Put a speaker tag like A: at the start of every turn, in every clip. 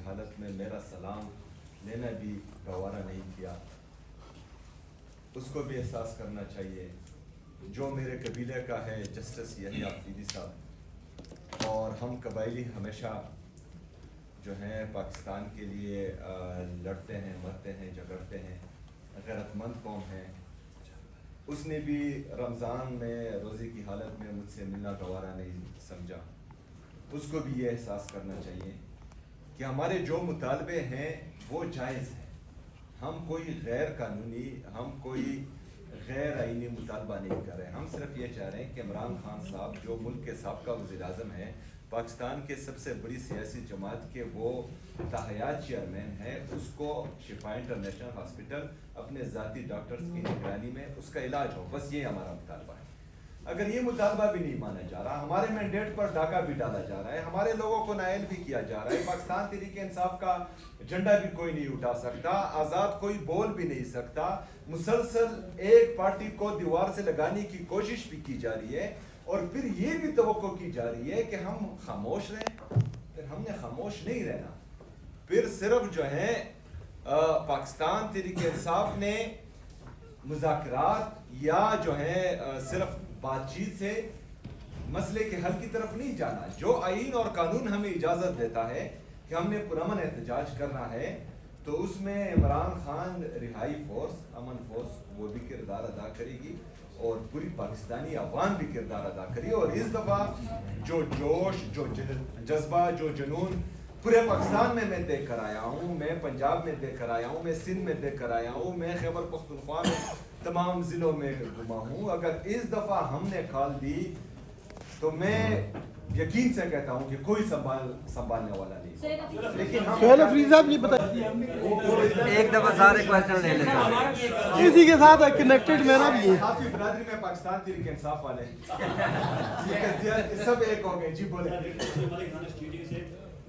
A: حالت میں میرا سلام لینا بھی گوارا نہیں کیا، اس کو بھی احساس کرنا چاہیے۔ جو میرے قبیلے کا ہے جسٹس یحییٰ آفریدی صاحب، اور ہم قبائلی ہمیشہ جو ہیں پاکستان کے لیے لڑتے ہیں، مرتے ہیں، جھگڑتے ہیں، غیرت مند قوم ہے۔ اس نے بھی رمضان میں روزے کی حالت میں مجھ سے ملنا گوارا نہیں سمجھا۔ اس کو بھی یہ احساس کرنا چاہیے کہ ہمارے جو مطالبے ہیں وہ جائز ہیں۔ ہم کوئی غیر قانونی، ہم کوئی غیر آئینی مطالبہ نہیں کر رہے۔ ہم صرف یہ چاہ رہے ہیں کہ عمران خان صاحب جو ملک کے سابقہ وزیر اعظم ہیں، پاکستان کے سب سے بڑی سیاسی جماعت کے وہ تاحیات چیئرمین ہے، اس کو شفا انٹرنیشنل ہاسپٹل اپنے ذاتی ڈاکٹرز کی نگرانی میں اس کا علاج ہو، بس یہ ہمارا مطالبہ ہے۔ اگر یہ مطالبہ بھی نہیں مانا جا رہا، ہمارے مینڈیٹ پر ڈاکہ بھی ڈالا جا رہا ہے، ہمارے لوگوں کو نائل بھی کیا جا رہا ہے، پاکستان تحریک انصاف کا جھنڈا بھی کوئی نہیں اٹھا سکتا، آزاد کوئی بول بھی نہیں سکتا، مسلسل ایک پارٹی کو دیوار سے لگانے کی کوشش بھی کی جا رہی ہے، اور پھر یہ بھی توقع کی جا رہی ہے کہ ہم خاموش رہیں۔ پھر ہم نے خاموش نہیں رہنا، پھر صرف جو ہے پاکستان تحریک انصاف نے مذاکرات یا جو ہے صرف بات چیت سے مسئلے کے حل کی طرف نہیں جانا۔ جو آئین اور قانون ہمیں اجازت دیتا ہے کہ ہم نے پرامن احتجاج کرنا ہے، تو اس میں عمران خان رہائی فورس، امن فورس، وہ بھی کردار ادا کرے گی، اور پوری پاکستانی عوام بھی کردار ادا کری۔ اور اس دفعہ جو جوش، جو جذبہ، جو جنون پورے پاکستان میں دیکھ کر آیا ہوں، میں پنجاب میں دیکھ کر آیا ہوں، میں سندھ میں دیکھ کر آیا ہوں، میں خیبر پختونخوا میں تمام ضلعوں میں گھما ہوں، اگر اس دفعہ ہم نے کھال دی تو میں یقین سے کہتا ہوں کہ کوئی سنبھالنے والا نہیں۔ لیکن
B: سہیل افریدی صاحب یہ بتائیے،
C: ایک دفعہ سارے کوشچن لے لیتے ہیں
B: اسی کے ساتھ کنیکٹڈ میں نا بھی
A: کافی برادری میں پاکستان تحریک انصاف والے سب ایک ہو گئے۔ جی بولے۔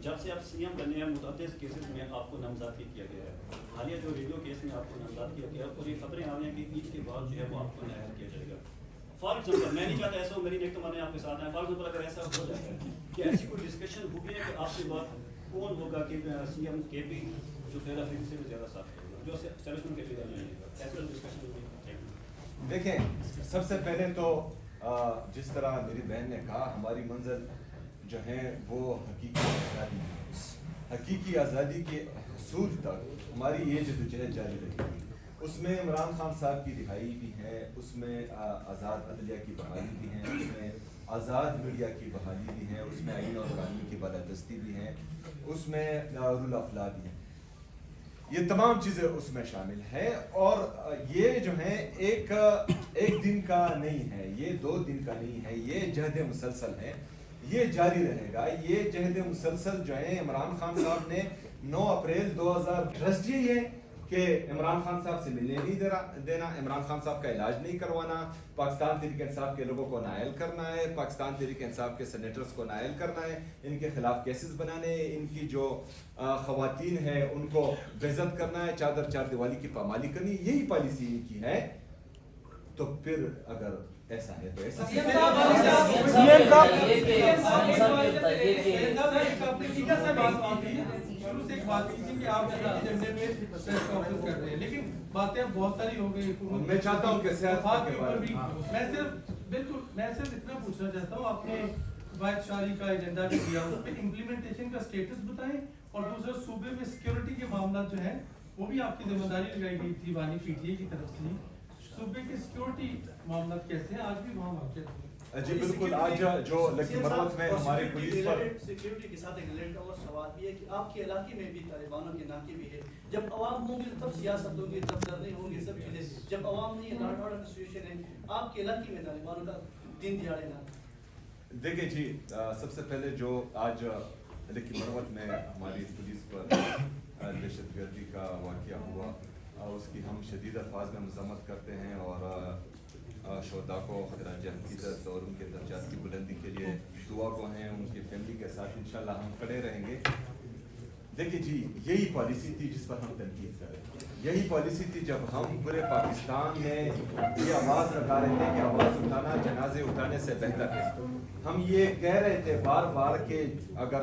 D: جب سے آپ سی ایم بنے ہیں، متعدد کیسز میں آپ کو نامزد کیا گیا ہے، حالیہ جو ریڈیو کیس میں آپ کو نامزد کیا گیا ہے، اور یہ خبریں آ رہی ہیں کہ عید کے بعد جو ہے وہ آپ کو نائل کیا جائے گا۔ فار ایگزامپل، میں نہیں چاہتا ایسا ہو، میری نیک تمنا آپ کے ساتھ ہیں، فار ایگزامپل اگر ایسا ہو جاتا ہے کہ ایسی کوئی ڈسکشن ہوئی ہے کہ آپ کے بعد کون ہوگا کہ سی ایم کے پی جو سہیل افریدی سے بھی زیادہ ساتھ کرے گا، جو اسٹیبلشمنٹ کے لیڈر نہیں ہے، ایسا ڈسکشن ہوئی؟
A: دیکھیں، سب سے پہلے تو جس طرح میری بہن نے کہا، ہماری منزل جو ہے وہ حقیقی آزادی کے حصول تک ہماری یہ جدوجہد جاری رہے گی۔ اس میں عمران خان صاحب کی رہائی بھی ہے، اس میں آزاد عدلیہ کی بحالی بھی ہے، اس میں آزاد میڈیا کی بحالی بھی ہے، اس میں آئین اور قانون کی بالادستی بھی ہے، اس میں رول آف لا بھی ہے۔ یہ تمام چیزیں اس میں شامل ہیں، اور یہ جو ہے ایک دن کا نہیں ہے، یہ 2 دن کا نہیں ہے، یہ جہد مسلسل ہے، یہ جاری رہے گا۔ یہ جہد مسلسل جو ہے عمران خان صاحب نے 9 اپریل 2010 یہ ہے کہ عمران خان صاحب سے ملنے نہیں دینا، عمران خان صاحب کا علاج نہیں کروانا، پاکستان تحریک انصاف کے لوگوں کو نائل کرنا ہے، پاکستان تحریک انصاف کے سینیٹرز کو نائل کرنا ہے، ان کے خلاف کیسز بنانے ہیں، ان کی جو خواتین ہیں ان کو بےعزت کرنا ہے، چادر چار دیوالی کی پامالی کرنی ہے، یہی پالیسی ان کی ہے۔ تو پھر اگر ایسا ہے تو ایسا
B: سے ایک بات کی کہ آپ ایجنڈے میں پریس کانفرنس کر رہے ہیں، لیکن باتیں بہت ساری ہو گئی حکومت۔
A: میں چاہتا ہوں کہ
B: صحت کے اوپر بھی میں صرف اتنا پوچھنا چاہتا ہوں، آپ نے قواعد شاعری کا ایجنڈا جو دیا اس پہ امپلیمنٹیشن کا سٹیٹس بتائیں، اور دوسرا صوبے میں سیکیورٹی کے معاملات جو ہیں وہ بھی آپ کی ذمہ داری لگائی گئی تھی بانی پی ٹی اے کی طرف سے، صوبے کے سیکیورٹی معاملات کیسے ہیں؟ آج بھی وہاں واقع
A: جی بالکل، آج جو لکی مروت میں ہماری پولیس پر
E: سیکیورٹی کے ساتھ ایک ریلیٹڈ اور سوال بھی ہے کہ آپ کے علاقے میں بھی طالبانوں کے ناکے بھی ہے، جب عوام ہوں گے تب سیاست ہوگی، تب دھرنے ہوں گے، سب چیزیں، جب عوام نہیں ہے، لاٹ آرڈر کی سچویشن ہے، آپ کے علاقے میں طالبانوں کا دن دیہڑے نہ۔
A: دیکھیں جی، سب سے پہلے جو آج لکی مروت میں ہماری پولیس پر دہشت گردی کا واقعہ ہوا، اس کی ہم شدید الفاظ میں مذمت کرتے ہیں، اور شہداء کو خراج عقیدت اور ان کے درجات کی بلندی کے لیے دعا کو ہیں، ان کی فیملی کے ساتھ انشاءاللہ ہم کھڑے رہیں گے۔ دیکھیں جی، یہی پالیسی تھی جس پر ہم تنقید کر رہے تھے، یہی پالیسی تھی جب ہم پورے پاکستان میں یہ آواز لگا رہے تھے کہ آواز اٹھانا جنازے اٹھانے سے بہتر ہے۔ ہم یہ کہہ رہے تھے بار بار کہ اگر